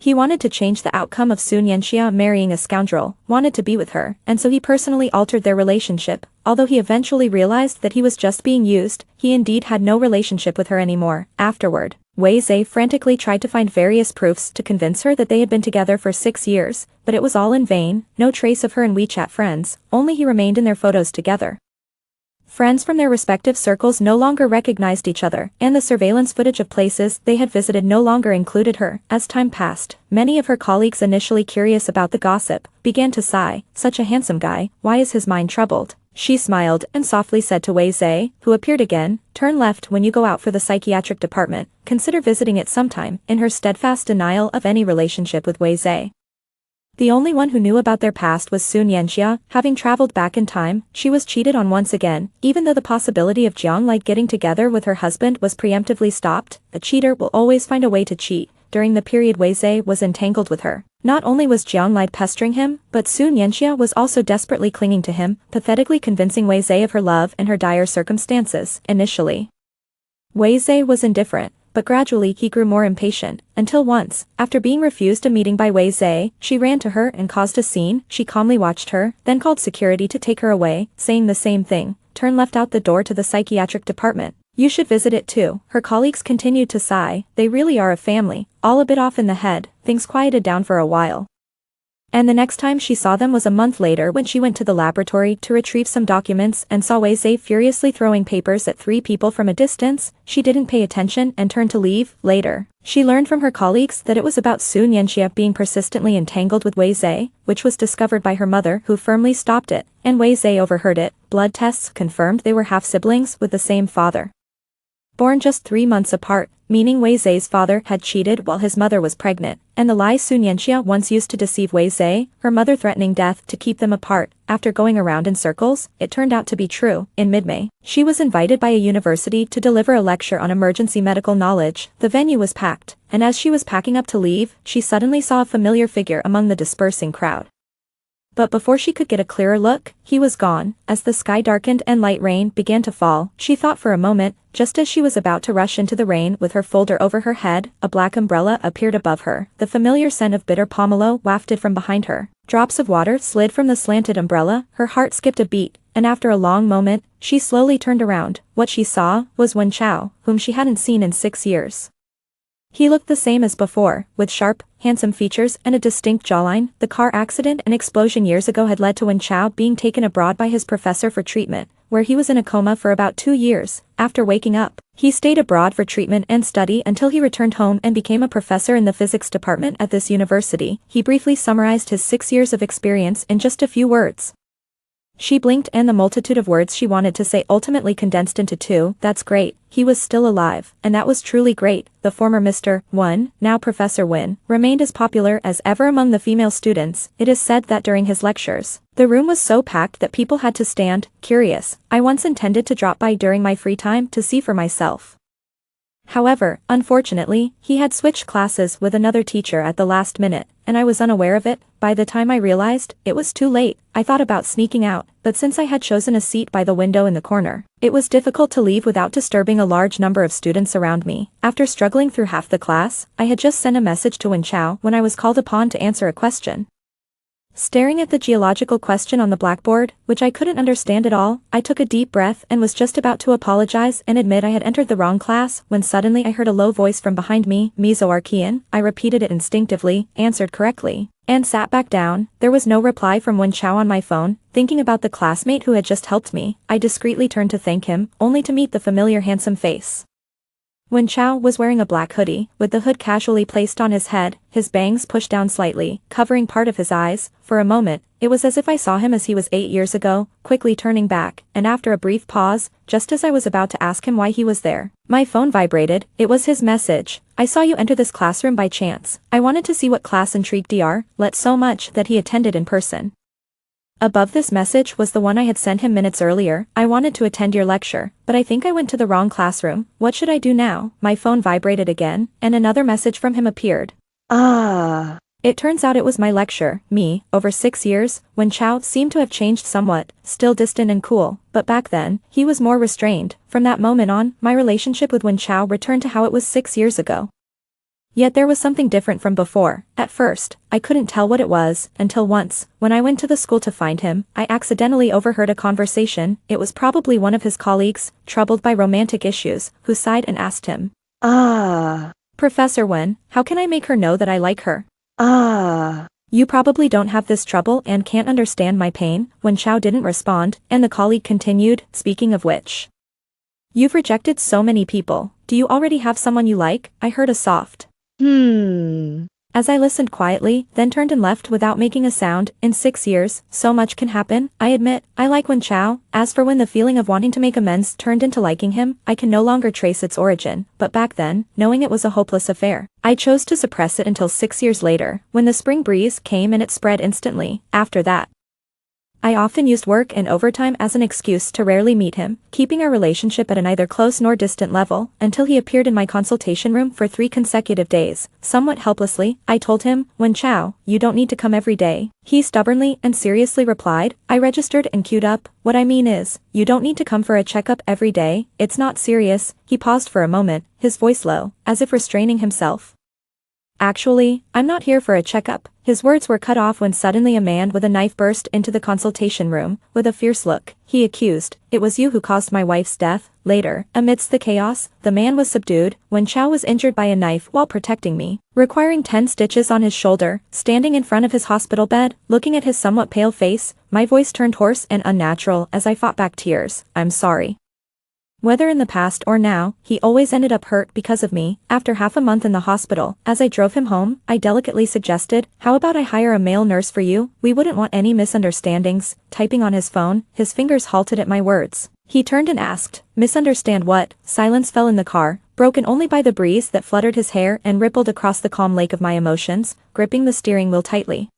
He wanted to change the outcome of Sun Yanxia marrying a scoundrel, wanted to be with her, and so he personally altered their relationship. Although he eventually realized that he was just being used, he indeed had no relationship with her anymore. Afterward, Wei Zhe frantically tried to find various proofs to convince her that they had been together for 6 years, but it was all in vain. No trace of her in WeChat friends, only he remained in their photos together. Friends from their respective circles no longer recognized each other, and the surveillance footage of places they had visited no longer included her. As time passed, many of her colleagues, initially curious about the gossip, began to sigh. Such a handsome guy, why is his mind troubled? She smiled and softly said to Wei Zhe, who appeared again, turn left when you go out for the psychiatric department. Consider visiting it sometime. In her steadfast denial of any relationship with Wei Zhe, the only one who knew about their past was Sun Yanxia. Having traveled back in time, she was cheated on once again. Even though the possibility of Jiang Lai getting together with her husband was preemptively stopped, a cheater will always find a way to cheat. During the period Wei Zhe was entangled with her, not only was Jiang Lai pestering him, but Sun Yanxia was also desperately clinging to him, pathetically convincing Wei Zhe of her love and her dire circumstances. Initially, Wei Zhe was indifferent, but gradually he grew more impatient, until once, after being refused a meeting by Wei Zhe, she ran to her and caused a scene. She calmly watched her, then called security to take her away, saying the same thing, turn left out the door to the psychiatric department. You should visit it too. Her colleagues continued to sigh. They really are a family, all a bit off in the head. Things quieted down for a while, and the next time she saw them was a month later when she went to the laboratory to retrieve some documents and saw Wei Zhe furiously throwing papers at 3 people from a distance. She didn't pay attention and turned to leave. Later, she learned from her colleagues that it was about Sun Yanxia being persistently entangled with Wei Zhe, which was discovered by her mother, who firmly stopped it, and Wei Zhe overheard it. Blood tests confirmed they were half-siblings with the same father, born just 3 months apart, meaning Wei Zhe's father had cheated while his mother was pregnant, and the lie Sun Yanxia once used to deceive Wei Zhe, her mother threatening death to keep them apart. After going around in circles, it turned out to be true. In mid-May, she was invited by a university to deliver a lecture on emergency medical knowledge. The venue was packed, and as she was packing up to leave, she suddenly saw a familiar figure among the dispersing crowd. But before she could get a clearer look, he was gone. As the sky darkened and light rain began to fall, she thought for a moment. Just as she was about to rush into the rain with her folder over her head, a black umbrella appeared above her. The familiar scent of bitter pomelo wafted from behind her. Drops of water slid from the slanted umbrella. Her heart skipped a beat, and after a long moment, she slowly turned around. What she saw was Wen Chao, whom she hadn't seen in 6 years. He looked the same as before, with sharp, handsome features and a distinct jawline. The car accident and explosion years ago had led to Wen Chao being taken abroad by his professor for treatment, where he was in a coma for about 2 years. After waking up, he stayed abroad for treatment and study until he returned home and became a professor in the physics department at this university. He briefly summarized his 6 years of experience in just a few words. She blinked and the multitude of words she wanted to say ultimately condensed into 2. That's great. He was still alive, and that was truly great. The former Mr. Wen, now Professor Wen, remained as popular as ever among the female students. It is said that during his lectures, the room was so packed that people had to stand, curious. I once intended to drop by during my free time to see for myself. However, unfortunately, he had switched classes with another teacher at the last minute, and I was unaware of it. By the time I realized, it was too late. I thought about sneaking out, but since I had chosen a seat by the window in the corner, it was difficult to leave without disturbing a large number of students around me. After struggling through half the class, I had just sent a message to Wen Chao when I was called upon to answer a question. Staring at the geological question on the blackboard, which I couldn't understand at all, I took a deep breath and was just about to apologize and admit I had entered the wrong class when suddenly I heard a low voice from behind me. "Mesoarchean." I repeated it instinctively, answered correctly, and sat back down. There was no reply from Wen Chao on my phone. Thinking about the classmate who had just helped me, I discreetly turned to thank him, only to meet the familiar handsome face. Wen Chao was wearing a black hoodie, with the hood casually placed on his head, his bangs pushed down slightly, covering part of his eyes. For a moment, it was as if I saw him as he was 8 years ago, quickly turning back, and after a brief pause, just as I was about to ask him why he was there, my phone vibrated. It was his message. "I saw you enter this classroom by chance. I wanted to see what class intrigued Dr. Let so much that he attended in person." Above this message was the one I had sent him minutes earlier. "I wanted to attend your lecture, but I think I went to the wrong classroom. What should I do now?" My phone vibrated again, and another message from him appeared. It turns out it was my lecture. Me. Over 6 years, Wen Chao seemed to have changed somewhat, still distant and cool, but back then, he was more restrained. From that moment on, my relationship with Wen Chao returned to how it was 6 years ago. Yet there was something different from before. At first, I couldn't tell what it was, until once, when I went to the school to find him, I accidentally overheard a conversation. It was probably one of his colleagues, troubled by romantic issues, who sighed and asked him, "Professor Wen, how can I make her know that I like her?" "You probably don't have this trouble and can't understand my pain." Wen Chao didn't respond, and the colleague continued, "Speaking of which, you've rejected so many people. Do you already have someone you like?" I heard a soft as I listened quietly, then turned and left without making a sound. In 6 years, so much can happen. I admit, I like Wen Chao. As for when the feeling of wanting to make amends turned into liking him, I can no longer trace its origin, but back then, knowing it was a hopeless affair, I chose to suppress it until 6 years later, when the spring breeze came and it spread instantly. After that, I often used work and overtime as an excuse to rarely meet him, keeping our relationship at a neither close nor distant level, until he appeared in my consultation room for 3 consecutive days. Somewhat helplessly, I told him, "Wen Chao, you don't need to come every day." He stubbornly and seriously replied. I registered and queued up. "What I mean is, you don't need to come for a checkup every day. It's not serious." He paused for a moment, his voice low, as if restraining himself. "Actually, I'm not here for a checkup." His words were cut off when suddenly a man with a knife burst into the consultation room. With a fierce look, he accused, "It was you who caused my wife's death." Later, amidst the chaos, the man was subdued. Wen Chao was injured by a knife while protecting me, requiring 10 stitches on his shoulder. Standing in front of his hospital bed, looking at his somewhat pale face, my voice turned hoarse and unnatural as I fought back tears. "I'm sorry." Whether in the past or now, he always ended up hurt because of me. After half a month in the hospital, as I drove him home, I delicately suggested, "How about I hire a male nurse for you? We wouldn't want any misunderstandings." Typing on his phone, his fingers halted at my words. He turned and asked, "Misunderstand what?" Silence fell in the car, broken only by the breeze that fluttered his hair and rippled across the calm lake of my emotions, gripping the steering wheel tightly.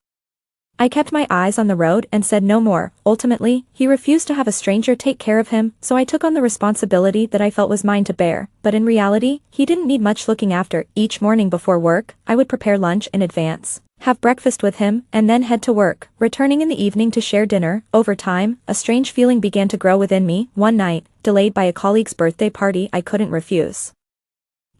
I kept my eyes on the road and said no more. Ultimately, he refused to have a stranger take care of him, so I took on the responsibility that I felt was mine to bear. But in reality, he didn't need much looking after. Each morning before work, I would prepare lunch in advance, have breakfast with him, and then head to work, returning in the evening to share dinner. Over time, a strange feeling began to grow within me. One night, delayed by a colleague's birthday party I couldn't refuse,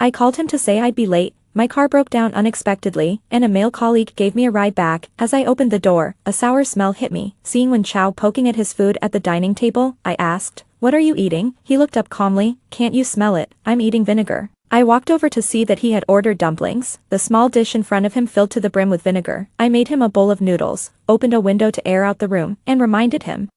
I called him to say I'd be late. my car broke down unexpectedly, and a male colleague gave me a ride back. As I opened the door, a sour smell hit me. Seeing Wen Chao poking at his food at the dining table, I asked, "What are you eating?" He looked up calmly. "Can't you smell it? I'm eating vinegar." I walked over to see that he had ordered dumplings. The small dish in front of him filled to the brim with vinegar. I made him a bowl of noodles, opened a window to air out the room, and reminded him,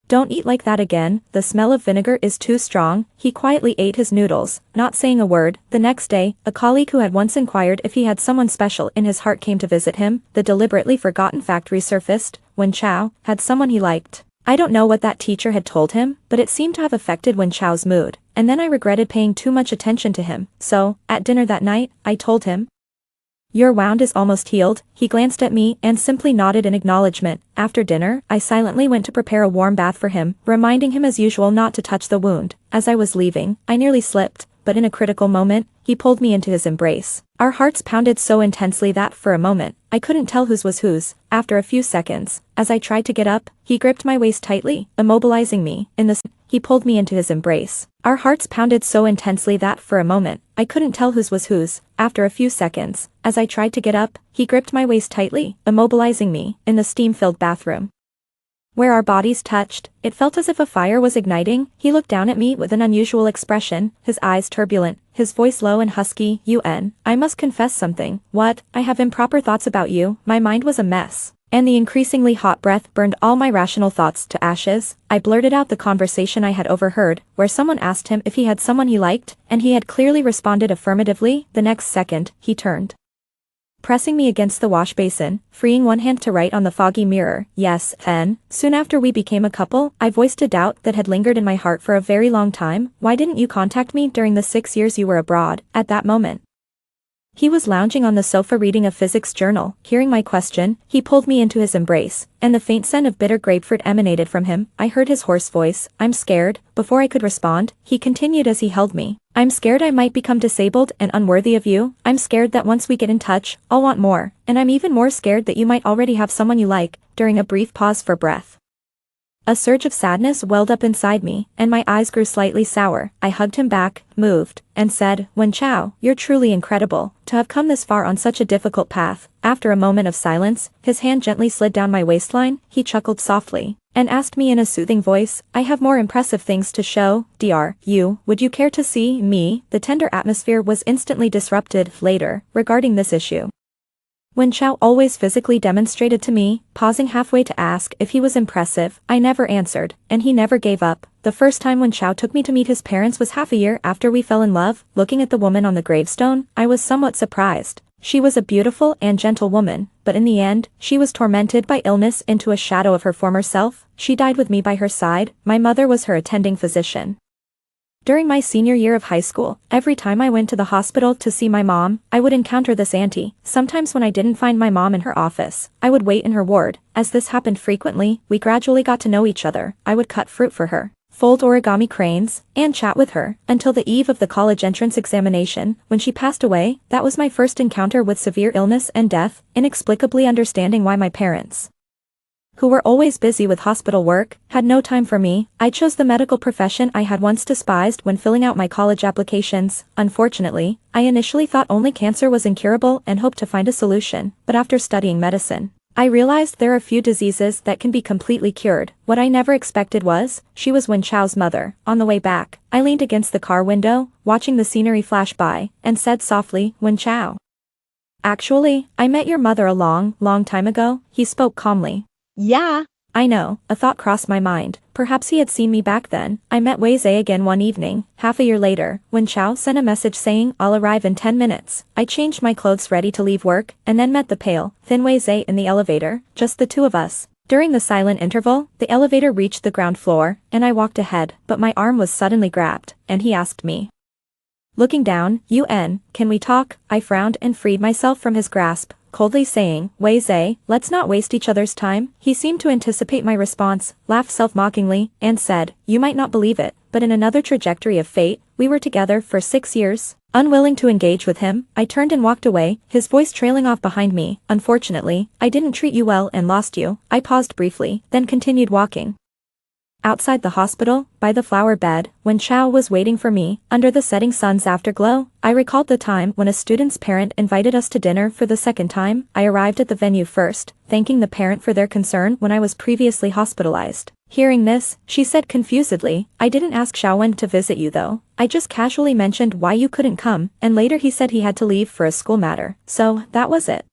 "Don't eat like that again, the smell of vinegar is too strong." He quietly ate his noodles, not saying a word. The next day, a colleague who had once inquired if he had someone special in his heart came to visit him. The deliberately forgotten fact resurfaced: Wen Chao had someone he liked. I don't know what that teacher had told him, but it seemed to have affected Wen Chao's mood, and then I regretted paying too much attention to him. So, at dinner that night, I told him, "Your wound is almost healed." He glanced at me and simply nodded in acknowledgement. After dinner, I silently went to prepare a warm bath for him, reminding him as usual not to touch the wound. As I was leaving, I nearly slipped, but in a critical moment, he pulled me into his embrace. Our hearts pounded so intensely that, for a moment, I couldn't tell whose was whose. After a few seconds, as I tried to get up, he gripped my waist tightly, immobilizing me. He pulled me into his embrace. Our hearts pounded so intensely that, for a moment, I couldn't tell whose was whose. After a few seconds, as I tried to get up, he gripped my waist tightly, immobilizing me, in the steam-filled bathroom. Where our bodies touched, it felt as if a fire was igniting. He looked down at me with an unusual expression, his eyes turbulent, his voice low and husky. "UN, I must confess something." "What?" "I have improper thoughts about you." My mind was a mess, and the increasingly hot breath burned all my rational thoughts to ashes. I blurted out the conversation I had overheard, where someone asked him if he had someone he liked, and he had clearly responded affirmatively. The next second, he turned, pressing me against the wash basin, freeing one hand to write on the foggy mirror. "Yes, then." Soon after we became a couple, I voiced a doubt that had lingered in my heart for a very long time. "Why didn't you contact me during the 6 years you were abroad?" At that moment, he was lounging on the sofa reading a physics journal. Hearing my question, he pulled me into his embrace, and the faint scent of bitter grapefruit emanated from him. I heard his hoarse voice, "I'm scared." Before I could respond, he continued as he held me, "I'm scared I might become disabled and unworthy of you. I'm scared that once we get in touch, I'll want more, and I'm even more scared that you might already have someone you like." During a brief pause for breath, a surge of sadness welled up inside me, and my eyes grew slightly sour. I hugged him back, moved, and said, "Wen Chao, you're truly incredible, to have come this far on such a difficult path." After a moment of silence, his hand gently slid down my waistline. He chuckled softly, and asked me in a soothing voice, "I have more impressive things to show. Would you care to see me?" The tender atmosphere was instantly disrupted. Later, regarding this issue, Wen Chao always physically demonstrated to me, pausing halfway to ask if he was impressive. I never answered, and he never gave up. The first time Wen Chao took me to meet his parents was half a year after we fell in love. Looking at the woman on the gravestone, I was somewhat surprised. She was a beautiful and gentle woman, but in the end, she was tormented by illness into a shadow of her former self. She died with me by her side. My mother was her attending physician. During my senior year of high school, every time I went to the hospital to see my mom, I would encounter this auntie. Sometimes when I didn't find my mom in her office, I would wait in her ward. As this happened frequently, we gradually got to know each other. I would cut fruit for her, fold origami cranes, and chat with her, until the eve of the college entrance examination. When she passed away, that was my first encounter with severe illness and death, inexplicably understanding why my parents, who were always busy with hospital work, had no time for me. I chose the medical profession I had once despised when filling out my college applications. Unfortunately, I initially thought only cancer was incurable and hoped to find a solution, but after studying medicine, I realized there are few diseases that can be completely cured. What I never expected was, she was Wen Chao's mother. On the way back, I leaned against the car window, watching the scenery flash by, and said softly, "Wen Chao, actually, I met your mother a long time ago." He spoke calmly. "Yeah, I know." A thought crossed my mind. Perhaps he had seen me back then. I met Wei Zhe again one evening. Half a year later, Wen Chao sent a message saying, "I'll arrive in 10 minutes. I changed my clothes ready to leave work, and then met the pale, thin Wei Zhe in the elevator, just the two of us. During the silent interval, the elevator reached the ground floor, and I walked ahead, but my arm was suddenly grabbed, and he asked me, looking down, "UN, can we talk?" I frowned and freed myself from his grasp, coldly saying, "Wei Zhe, let's not waste each other's time." He seemed to anticipate my response, laughed self-mockingly, and said, "You might not believe it, but in another trajectory of fate, we were together for 6 years." Unwilling to engage with him, I turned and walked away, his voice trailing off behind me. "Unfortunately, I didn't treat you well and lost you." I paused briefly, then continued walking. Outside the hospital, by the flower bed, when Chow was waiting for me, under the setting sun's afterglow, I recalled the time when a student's parent invited us to dinner for the second time. I arrived at the venue first, thanking the parent for their concern when I was previously hospitalized. Hearing this, she said confusedly, "I didn't ask Xiaowen to visit you though. I just casually mentioned why you couldn't come, and later he said he had to leave for a school matter. So, that was it."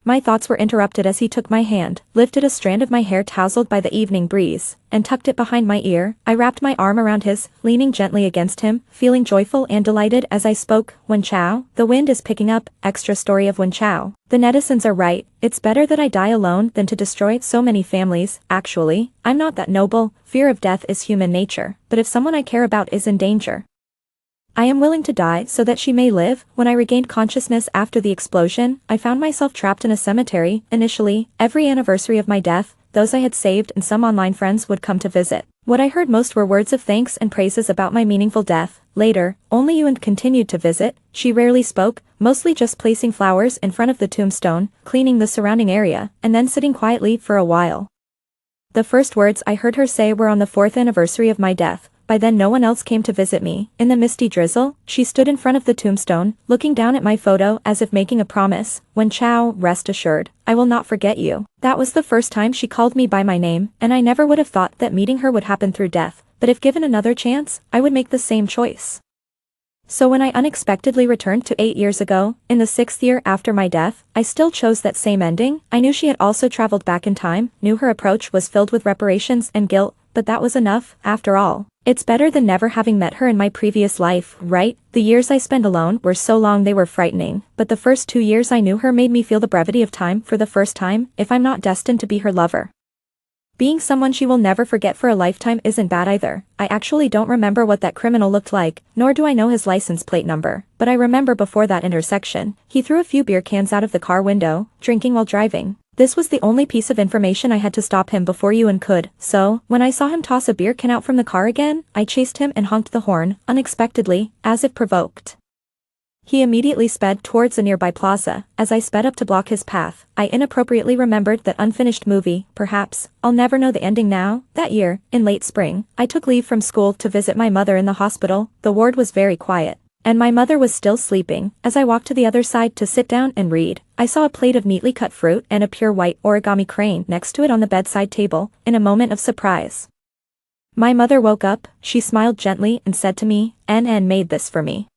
My thoughts were interrupted as he took my hand, lifted a strand of my hair tousled by the evening breeze, and tucked it behind my ear. I wrapped my arm around his, leaning gently against him, feeling joyful and delighted as I spoke. "Wen Chao, the wind is picking up." Extra story of Wen Chao. The netizens are right, it's better that I die alone than to destroy so many families. Actually, I'm not that noble, fear of death is human nature, but if someone I care about is in danger, I am willing to die so that she may live. When I regained consciousness after the explosion, I found myself trapped in a cemetery. Initially, every anniversary of my death, those I had saved and some online friends would come to visit. What I heard most were words of thanks and praises about my meaningful death. Later, only Yuan continued to visit. She rarely spoke, mostly just placing flowers in front of the tombstone, cleaning the surrounding area, and then sitting quietly for a while. The first words I heard her say were on the 4th anniversary of my death. By then no one else came to visit me. In the misty drizzle, she stood in front of the tombstone, looking down at my photo as if making a promise. "Wen Chao, rest assured, I will not forget you." That was the first time she called me by my name, and I never would have thought that meeting her would happen through death, but if given another chance, I would make the same choice. So when I unexpectedly returned to 8 years ago, in the 6th year after my death, I still chose that same ending. I knew she had also traveled back in time, knew her approach was filled with reparations and guilt, but that was enough, after all. It's better than never having met her in my previous life, right? The years I spent alone were so long they were frightening, but the first 2 years I knew her made me feel the brevity of time for the first time. If I'm not destined to be her lover, being someone she will never forget for a lifetime isn't bad either. I actually don't remember what that criminal looked like, nor do I know his license plate number, but I remember before that intersection, he threw a few beer cans out of the car window, drinking while driving. This was the only piece of information I had to stop him before Yuan could, so, when I saw him toss a beer can out from the car again, I chased him and honked the horn, unexpectedly, as if provoked. He immediately sped towards a nearby plaza. As I sped up to block his path, I inappropriately remembered that unfinished movie. Perhaps, I'll never know the ending now. That year, in late spring, I took leave from school to visit my mother in the hospital. The ward was very quiet, and my mother was still sleeping. As I walked to the other side to sit down and read, I saw a plate of neatly cut fruit and a pure white origami crane next to it on the bedside table. In a moment of surprise, my mother woke up, she smiled gently and said to me, "N made this for me."